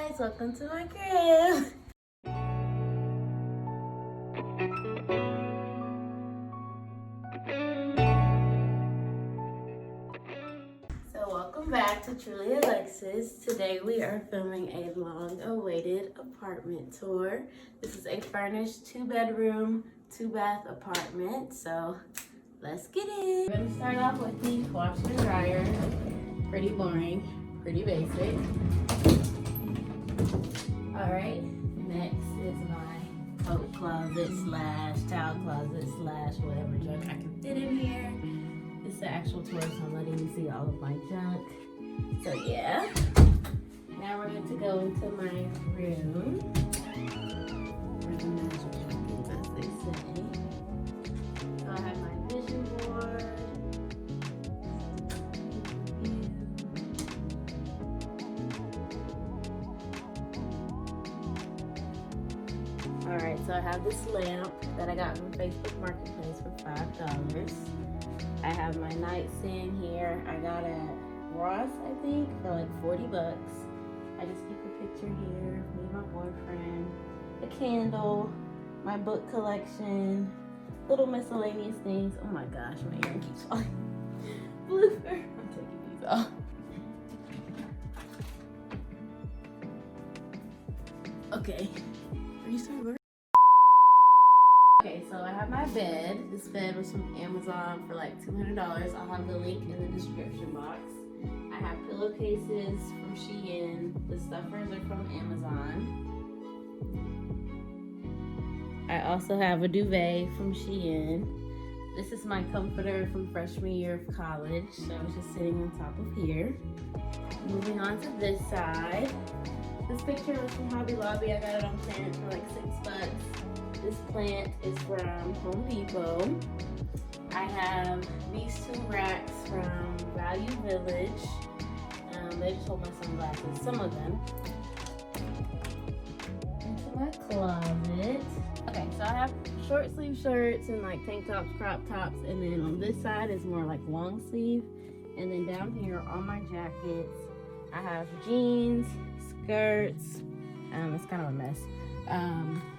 guys, welcome to my crib. So welcome back to Truly Alexus. Today we are filming a long-awaited apartment tour. This is a furnished 2-bedroom, 2-bath apartment. So let's get it. We're gonna start off with the washer and dryer. Pretty boring, pretty basic. All right, next is my coat closet slash towel closet slash whatever junk I can fit in here. This is the actual tour, so I'm letting you see all of my junk. So yeah, now we're going to go into my room. Where the magic happens, as they say. So I have my vision board. Alright, so I have this lamp that I got from Facebook Marketplace for $5. I have my nightstand here. I got at Ross, I think, for like 40 bucks. I just keep a picture here, me and my boyfriend, a candle, my book collection, little miscellaneous things. Oh my gosh, my earring keeps falling. Blooper. I'm taking these off. Okay. Are you still working? Okay, so I have my bed. This bed was from Amazon for like $200. I'll have the link in the description box. I have pillowcases from Shein. The stuffers are from Amazon. I also have a duvet from Shein. This is my comforter from freshman year of college. So I was just sitting on top of here. Moving on to this side. This picture was from Hobby Lobby. I got it on clearance for like $6. This plant is from Home Depot. I have these 2 racks from Value Village. They just hold my sunglasses, some of them. Into my closet. Okay, so I have short sleeve shirts and like tank tops, crop tops, and then on this side is more like long sleeve. And then down here on my jackets, I have jeans, skirts, it's kind of a mess.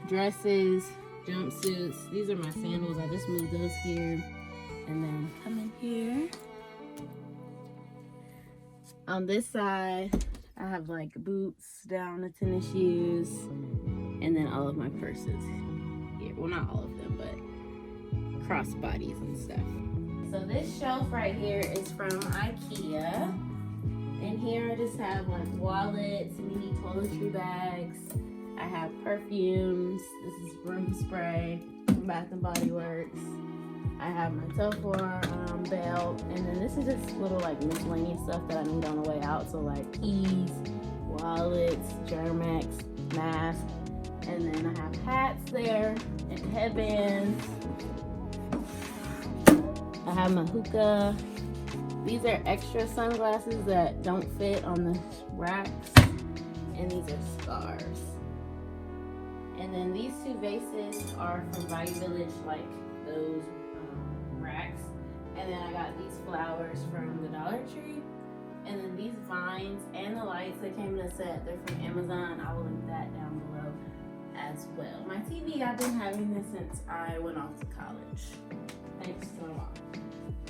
Dresses, jumpsuits. These are my sandals. I just moved those here. And then come in here. On this side, I have like boots down to tennis shoes. And then all of my purses here. Well, not all of them, but crossbodies and stuff. So this shelf right here is from IKEA. And here I just have like wallets, mini toiletry bags. I have perfumes. This is room spray from Bath and Body Works. I have my Tupperware belt, and then this is just little like miscellaneous stuff that I need on the way out. So like keys, wallets, Germex, mask, and then I have hats there and headbands. I have my hookah. These are extra sunglasses that don't fit on the racks, and these are scarves. And then these 2 vases are from Value Village, like those racks. And then I got these flowers from the Dollar Tree. And then these vines and the lights that came in a set, they're from Amazon. I will link that down below as well. My TV, I've been having this since I went off to college. Thanks to my mom.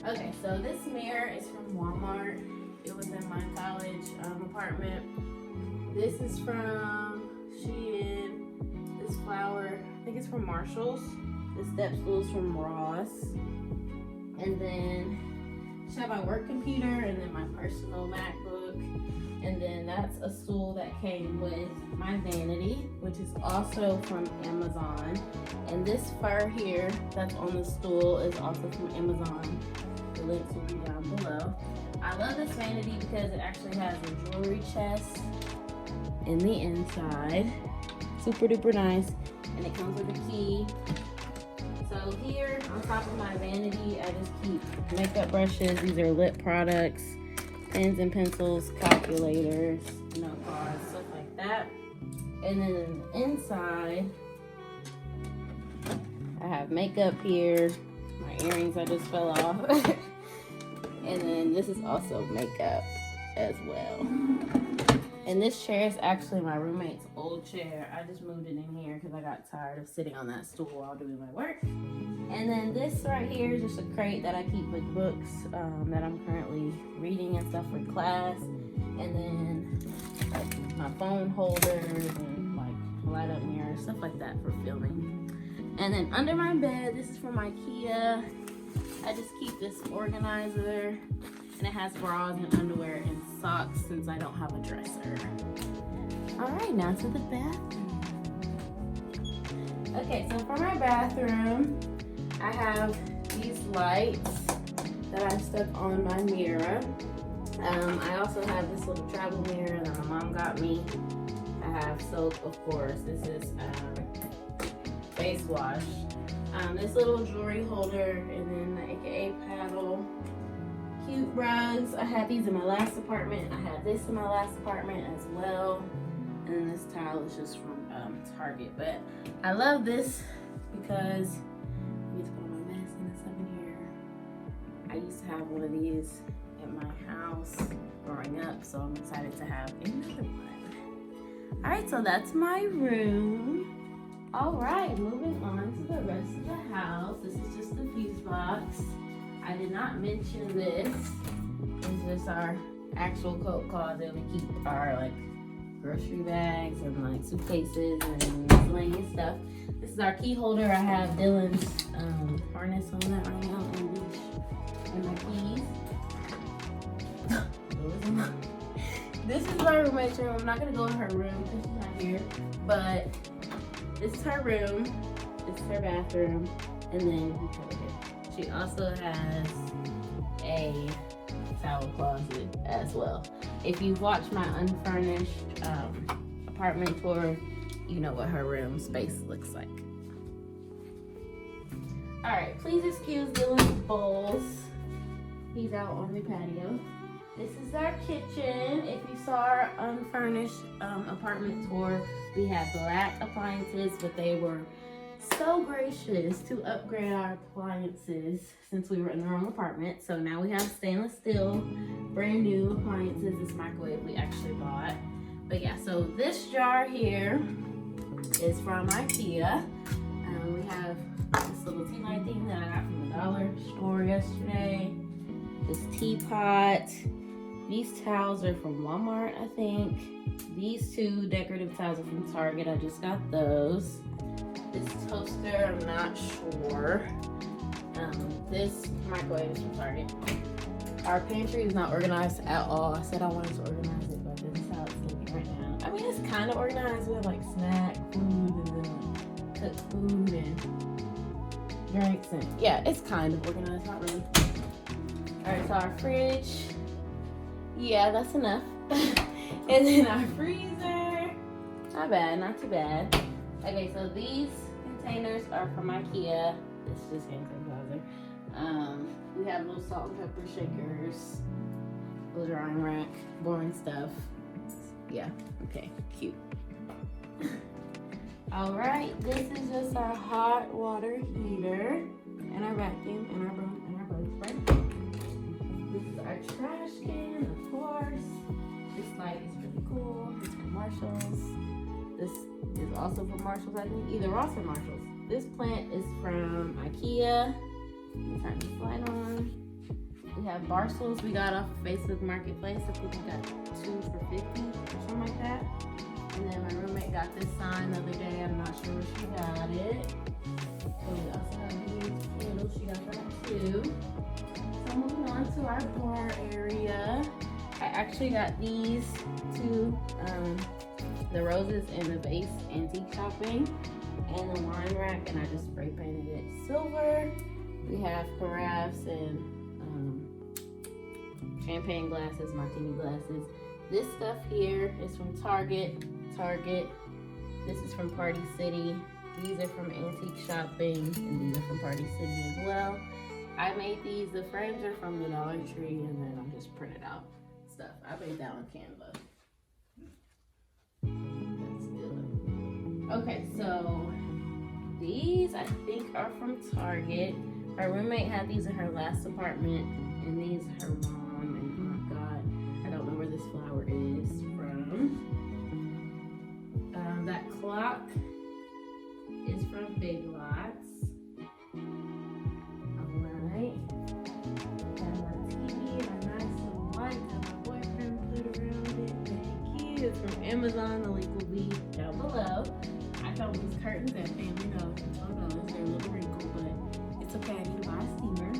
Okay, so this mirror is from Walmart. It was in my college apartment. This is from Shein. This flower, I think it's from Marshall's. The step stool is from Ross. And then I have my work computer and then my personal MacBook. And then that's a stool that came with my vanity, which is also from Amazon. And this fur here that's on the stool is also from Amazon. The links will be down below. I love this vanity because it actually has a jewelry chest in the inside. Super duper nice, and it comes with a key. So here on top of my vanity, I just keep makeup brushes. These are lip products, pens and pencils, calculators, note cards, stuff like that. And then inside, I have makeup here, my earrings I just fell off. And then this is also makeup as well. And this chair is actually my roommate's old chair. I just moved it in here because I got tired of sitting on that stool while doing my work. And then this right here is just a crate that I keep with books that I'm currently reading and stuff for class. And then like my phone holders and like light up mirrors, stuff like that for filming. And then under my bed, this is from IKEA. I just keep this organizer, and it has bras and underwear and socks since I don't have a dresser. All right, now to the bathroom. Okay, so for my bathroom, I have these lights that I stuck on my mirror. I also have this little travel mirror that my mom got me. I have soap, of course. This is face wash. This little jewelry holder, and then the AKA paddle. Cute rugs. I had these in my last apartment. I had this in my last apartment as well. And then this towel is just from Target. But I love this because I get to put on my mask and stuff in here. I used to have one of these at my house growing up, so I'm excited to have another one. All right, so that's my room. All right, moving on to the rest of the house. This is just the fuse box. I did not mention this. It's just our actual coat closet. We keep our like grocery bags and like suitcases and miscellaneous stuff. This is our key holder. I have Dylan's harness on that right now and leash and my keys. This is my roommate's room. I'm not gonna go in her room because she's not here, but this is her room. This is her bathroom, and then over here. She also has a towel closet as well. If you've watched my unfurnished apartment tour, you know what her room space looks like. All right, please excuse Dylan's bowls. He's out on the patio. This is our kitchen. If you saw our unfurnished apartment tour, we had black appliances, but they were so gracious to upgrade our appliances since we were in the wrong apartment. So now we have stainless steel, brand new appliances. This microwave we actually bought. But yeah, so this jar here is from IKEA. We have this little tea light thing that I got from the dollar store yesterday. This teapot. These towels are from Walmart, I think. These two decorative towels are from Target. I just got those. This toaster, I'm not sure. This microwave is from Target. Our pantry is not organized at all. I said I wanted to organize it, but this is how it's looking right now. I mean, it's kind of organized. We have like snack, food, and then like cooked food and drinks. And yeah, it's kind of organized, not really. All right, so our fridge. Yeah, that's enough. And then our freezer. Not bad, not too bad. Okay, so these containers are from IKEA. This is just hand sanitizer. We have little salt and pepper shakers, little drying rack, boring stuff. Yeah, okay, cute. All right, this is just our hot water heater and our vacuum and our broom and our bug spray. This is our trash can, of course. This light is really cool. It's from Marshall's. This is also from Marshall's, I think. Either Ross or Marshall's. This plant is from IKEA. Turn this light on. We have Barstools we got off Facebook Marketplace. I think we got 2 for $50 or something like that. And then my roommate got this sign the other day. I'm not sure where she got it. So we also have these candles. She got that too. So moving on to our bar area. I actually got these two, the roses and the vase antique shopping, and the wine rack, and I just spray painted it silver. We have carafes and champagne glasses, martini glasses. This stuff here is from Target. This is from Party City. These are from Antique Shopping, and these are from Party City as well. I made these. The frames are from the Dollar Tree, and then I'm just printed out stuff. I made that on Canva. That's good. Okay, so these I think are from Target. Her roommate had these in her last apartment, and these her mom and aunt got. I don't know where this flower is from. room. That clock is from Big Lots. Alright. Got my TV, my nice little light that my boyfriend put around it. Thank you. It's from Amazon. The link will be down below. I found these curtains at Family Dollar for $12. They're a little wrinkled, but it's okay. I need to buy a steamer.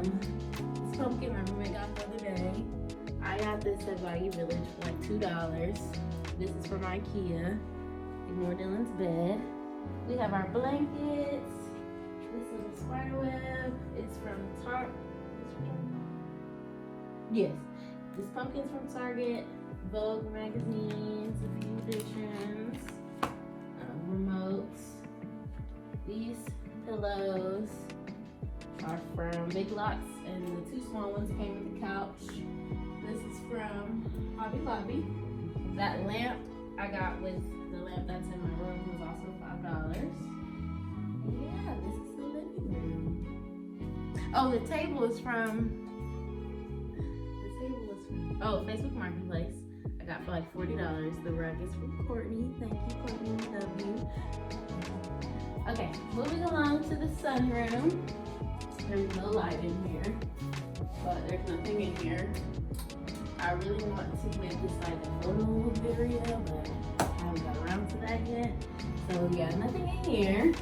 This pumpkin my roommate got the other day. I got this at Value Village for like $2. This is from IKEA. Ignore Dylan's bed. We have our blankets. This little spider web is from Target. Yes. This pumpkin's from Target. Vogue magazines, a few editions. Remotes. These pillows are from Big Lots, and the two small ones came with the couch. This is from Hobby Lobby. That lamp I got with the lamp that's in my room was also $5. Yeah, this is the living room. Oh, the table is from Facebook Marketplace. I got for like $40. The rug is from Courtney. Thank you, Courtney W. Okay, moving along to the sunroom. There's no light in here, but there's nothing in here. I really want to make this like a photo area, but I haven't got around to that yet. So we got nothing in here.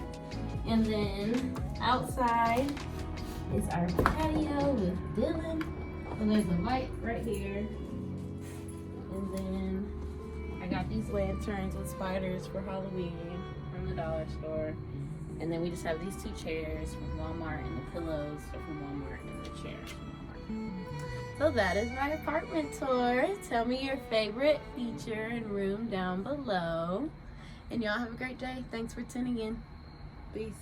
And then outside is our patio with Dylan. And there's a light right here. And then I got these lanterns with spiders for Halloween from the dollar store. And then we just have these two chairs from Walmart, and the pillows are from Walmart, and the chairs from Walmart. So that is my apartment tour. Tell me your favorite feature and room down below. And y'all have a great day. Thanks for tuning in. Peace.